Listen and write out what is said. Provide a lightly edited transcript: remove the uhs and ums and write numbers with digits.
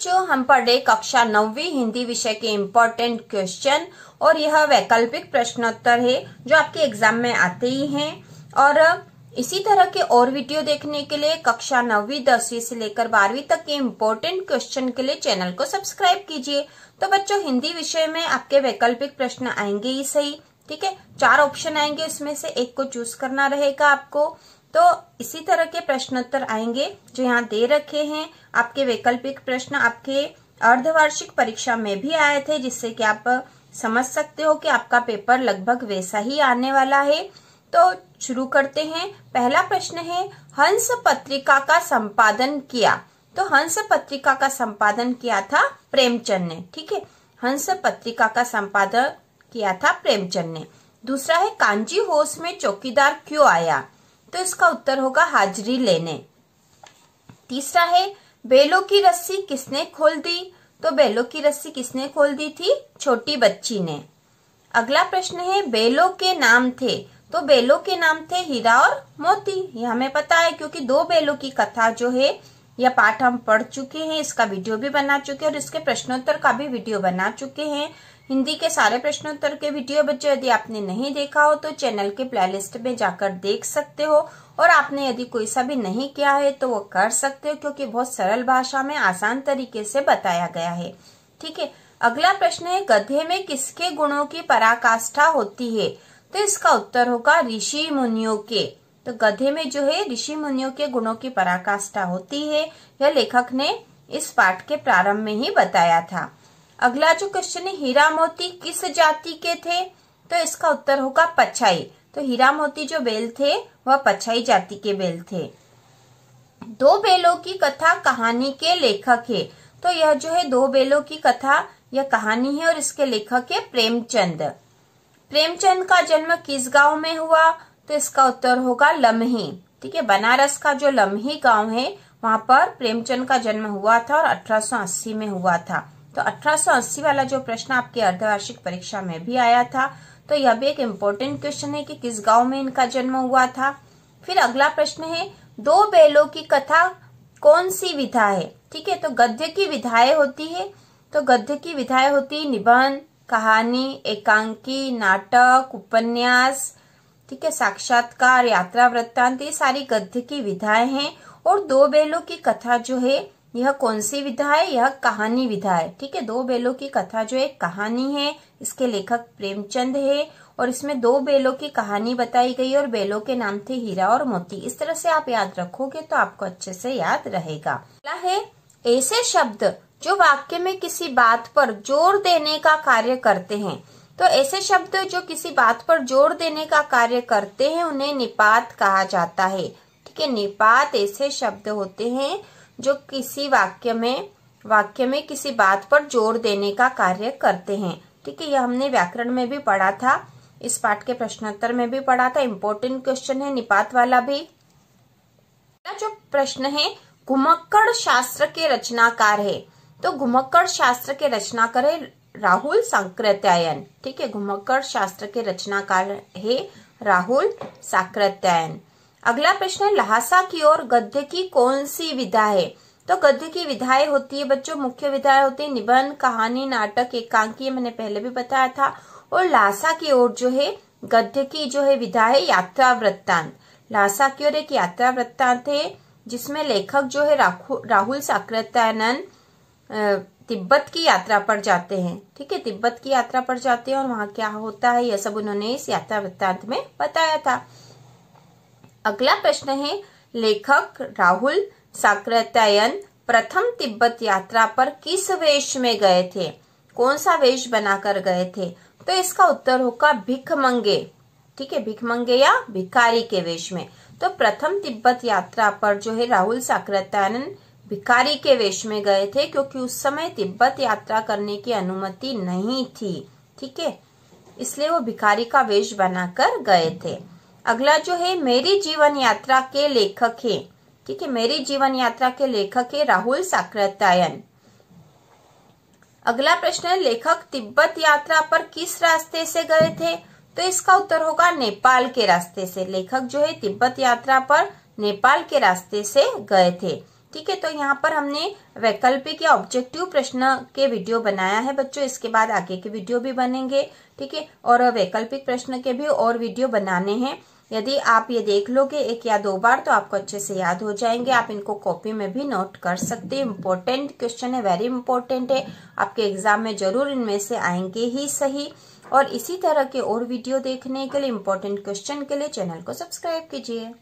बच्चों, हम पढ़े कक्षा 9वीं हिंदी विषय के इम्पोर्टेंट क्वेश्चन और यह वैकल्पिक प्रश्नोत्तर है जो आपके एग्जाम में आते ही हैं। और इसी तरह के और वीडियो देखने के लिए कक्षा 9वीं 10वीं से लेकर 12वीं तक के इम्पोर्टेंट क्वेश्चन के लिए चैनल को सब्सक्राइब कीजिए। तो बच्चों, हिंदी विषय में आपके वैकल्पिक प्रश्न आएंगे ही सही, ठीक है। 4 ऑप्शन आएंगे, उसमें से एक को चूज करना रहेगा आपको। तो इसी तरह के प्रश्नोत्तर आएंगे जो यहाँ दे रखे हैं। आपके वैकल्पिक प्रश्न आपके अर्धवार्षिक परीक्षा में भी आए थे, जिससे कि आप समझ सकते हो कि आपका पेपर लगभग वैसा ही आने वाला है। तो शुरू करते हैं। पहला प्रश्न है, हंस पत्रिका का संपादन किया। तो हंस पत्रिका का संपादन किया था प्रेमचंद ने, ठीक है। हंस पत्रिका का संपादन किया था प्रेमचंद ने। दूसरा है, कांजी होश में चौकीदार क्यों आया। तो इसका उत्तर होगा हाजिरी लेने। तीसरा है, बैलों की रस्सी किसने खोल दी। तो बैलों की रस्सी किसने खोल दी थी, छोटी बच्ची ने। अगला प्रश्न है, बैलों के नाम थे। तो बैलों के नाम थे हीरा और मोती। ये हमें पता है क्योंकि 2 बैलों की कथा जो है यह पाठ हम पढ़ चुके हैं, इसका वीडियो भी बना चुके हैं और इसके प्रश्नोत्तर का भी वीडियो बना चुके हैं। हिंदी के सारे प्रश्नोत्तर के वीडियो बच्चों यदि आपने नहीं देखा हो तो चैनल के प्लेलिस्ट में जाकर देख सकते हो, और आपने यदि कोई सा भी नहीं किया है तो वो कर सकते हो क्योंकि बहुत सरल भाषा में आसान तरीके से बताया गया है, ठीक है। अगला प्रश्न है, गधे में किसके गुणों की पराकाष्ठा होती है। तो इसका उत्तर होगा ऋषि मुनियों के। तो गधे में जो है ऋषि मुनियों के गुणों की पराकाष्ठा होती है, यह लेखक ने इस पाठ के प्रारंभ में ही बताया था। अगला जो क्वेश्चन है, हीरा मोती किस जाति के थे। तो इसका उत्तर होगा पछाई। तो हीरा मोती जो बैल थे वह पछाई जाति के बैल थे। 2 बैलों की कथा कहानी के लेखक है। तो यह जो है 2 बैलों की कथा यह कहानी है और इसके लेखक है प्रेमचंद। प्रेमचंद का जन्म किस गांव में हुआ। तो इसका उत्तर होगा लम्ही, ठीक है। बनारस का जो लम्ही गांव है वहां पर प्रेमचंद का जन्म हुआ था और 1880 में हुआ था। तो 1880 वाला जो प्रश्न आपके अर्धवार्षिक परीक्षा में भी आया था, तो यह भी एक इम्पोर्टेंट क्वेश्चन है कि किस गांव में इनका जन्म हुआ था। फिर अगला प्रश्न है, 2 बैलों की कथा कौन सी विधा है। ठीक है, तो गद्य की विधाएं होती है। तो गद्य की विधाएं होती निबंध, कहानी, एकांकी, नाटक, उपन्यास, ठीक है, साक्षात्कार, यात्रा वृत्तांत, ये सारी गद्य की विधाएं हैं। और 2 बैलों की कथा जो है यह कौन सी विधा है, यह कहानी विधा है, ठीक है। 2 बैलों की कथा जो एक कहानी है, इसके लेखक प्रेमचंद है और इसमें 2 बैलों की कहानी बताई गई और बैलों के नाम थे हीरा और मोती। इस तरह से आप याद रखोगे तो आपको अच्छे से याद रहेगा। अगला है, ऐसे शब्द जो वाक्य में किसी बात पर जोर देने का कार्य करते हैं। तो ऐसे शब्द जो किसी बात पर जोर देने का कार्य करते हैं उन्हें निपात कहा जाता है, ठीक है। निपात ऐसे शब्द होते हैं जो किसी वाक्य में किसी बात पर जोर देने का कार्य करते हैं, ठीक है। यह हमने व्याकरण में भी पढ़ा था, इस पाठ के प्रश्नोत्तर में भी पढ़ा था। इम्पोर्टेंट क्वेश्चन है निपात वाला भी। जो प्रश्न है, घुमक्कड़ शास्त्र के रचनाकार है। तो घुमक्कड़ शास्त्र के रचनाकार है राहुल सांकृत्यायन, ठीक है। घुमक्कड़ शास्त्र के रचनाकार है राहुल सांकृत्यायन। अगला प्रश्न है, लहासा की ओर गद्य की कौन सी विधा है। तो गद्य की विधाएं होती है बच्चों, मुख्य विधाएं होती है निबंध, कहानी, नाटक, एकांकी, मैंने पहले भी बताया था। और लासा की ओर जो है गद्य की जो है विधा है यात्रा वृत्तांत। लासा की ओर एक यात्रा वृत्तांत है जिसमें लेखक जो है राहुल सांकृत्यायन तिब्बत की यात्रा पर जाते हैं, ठीक है। तिब्बत की यात्रा पर जाते हैं और वहां क्या होता है यह सब उन्होंने इस यात्रा वृत्तांत में बताया था। अगला प्रश्न है, लेखक राहुल सांकृत्यायन प्रथम तिब्बत यात्रा पर किस वेश में गए थे। कौन सा वेश बनाकर गए थे। तो इसका उत्तर होगा भिखमंगे, ठीक है, भिखमंगे या भिखारी के वेश में। तो प्रथम तिब्बत यात्रा पर जो है राहुल सांकृत्यायन भिखारी के वेश में गए थे क्योंकि उस समय तिब्बत यात्रा करने की अनुमति नहीं थी, ठीक है, इसलिए वो भिखारी का वेश बनाकर गए थे। अगला जो है, मेरी जीवन यात्रा के लेखक है, ठीक है। मेरी जीवन यात्रा के लेखक है राहुल सांकृत्यायन। अगला प्रश्न है, लेखक तिब्बत यात्रा पर किस रास्ते से गए थे। तो इसका उत्तर होगा नेपाल के रास्ते से। लेखक जो है तिब्बत यात्रा पर नेपाल के रास्ते से गए थे। ठीक है, तो यहाँ पर हमने वैकल्पिक या ऑब्जेक्टिव प्रश्न के वीडियो बनाया है बच्चों, इसके बाद आगे के वीडियो भी बनेंगे। ठीक है, और वैकल्पिक प्रश्न के भी और वीडियो बनाने हैं। यदि आप ये देख लोगे 1 या 2 बार तो आपको अच्छे से याद हो जाएंगे। आप इनको कॉपी में भी नोट कर सकते हैं। इम्पोर्टेंट क्वेश्चन है, वेरी इंपॉर्टेंट है, आपके एग्जाम में जरूर इनमें से आएंगे ही सही। और इसी तरह के और वीडियो देखने के लिए, इम्पोर्टेंट क्वेश्चन के लिए चैनल को सब्सक्राइब कीजिए।